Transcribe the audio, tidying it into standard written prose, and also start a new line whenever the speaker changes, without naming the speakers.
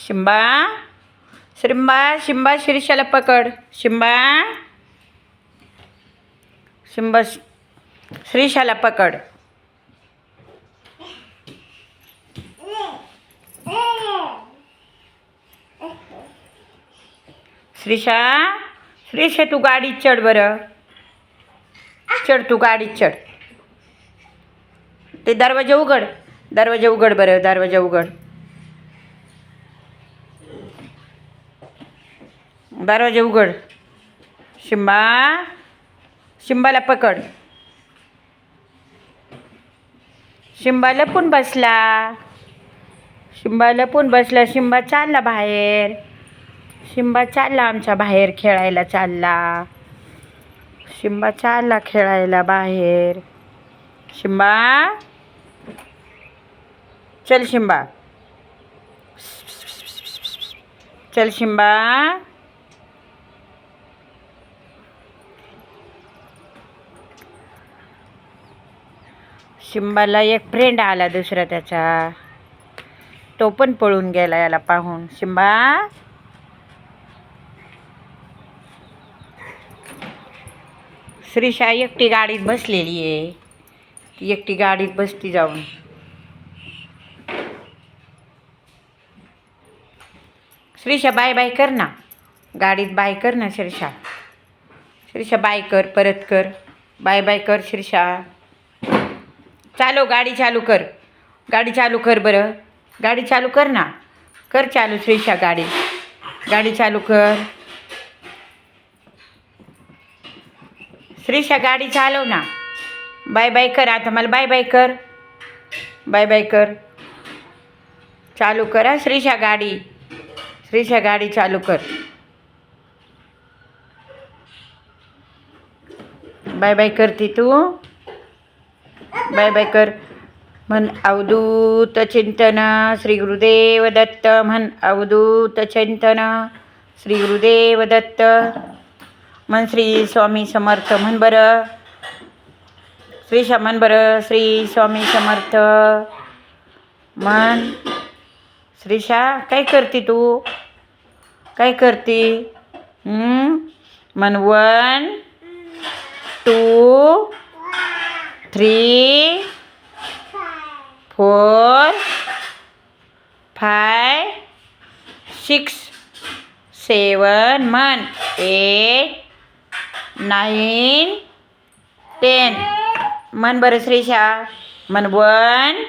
शिंबा शिंबा शिंबा शिरीषाला पकड. शिंबा शिंबा श्रीषाला पकड. श्रीषा श्रीषा तू गाडीत चढ बरं. चढ तू गाडीत चढ. ते दरवाजा उघड. दरवाजा उघड बरं. दरवाजा उघड. दरवाजा उघड. शिंबा शिंबाला पकड. शिंबा लपून बसला. शिंबा लपून बसला. शिंबा चालला बाहेर. शिंबा चालला आमच्या बाहेर खेळायला चालला. शिंबा चालला खेळायला बाहेर. शिंबा चल शिंबा. चल शिंबा. शिंबाला एक फ्रेंड आला दुसरा त्याचा. तो पण पळून गेला याला पाहून. शिंबा श्रीषा एकटी गाडीत बसलेली आहे. ती एकटी गाडीत बसती जाऊन. श्रीषा बाय बाय कर ना. गाडीत बाय कर ना श्रीषा. श्रीषा बाय कर. परत कर. बाय बाय कर श्रीषा. चालव गाडी चालू कर. गाडी चालू कर बरं. गाडी चालू कर ना. कर चालू श्रीषा गाडी. गाडी चालू कर. श्रीषा गाडी चालव ना. बाय बाय कर आता मला. बाय बाय कर. बाय बाय कर. चालू करा श्रीषा गाडी. श्रीषा गाडी चालू कर. बाय बाय करती तू. बाय बाय कर. म्हण अवधूत चिंतन श्री गुरुदेव दत्त. म्हण अवधूत चिंतन श्री गुरुदेव दत्त. म्हण श्री स्वामी समर्थ. म्हण बरं. श्रीषा म्हण बरं. श्री स्वामी समर्थ म्हण. श्रीषा काय करते तू. काय करते. म्हण 1 2 3 4 5 6 7 म्हण 8 9 10 म्हण बरं श्रीषा. म्हण 1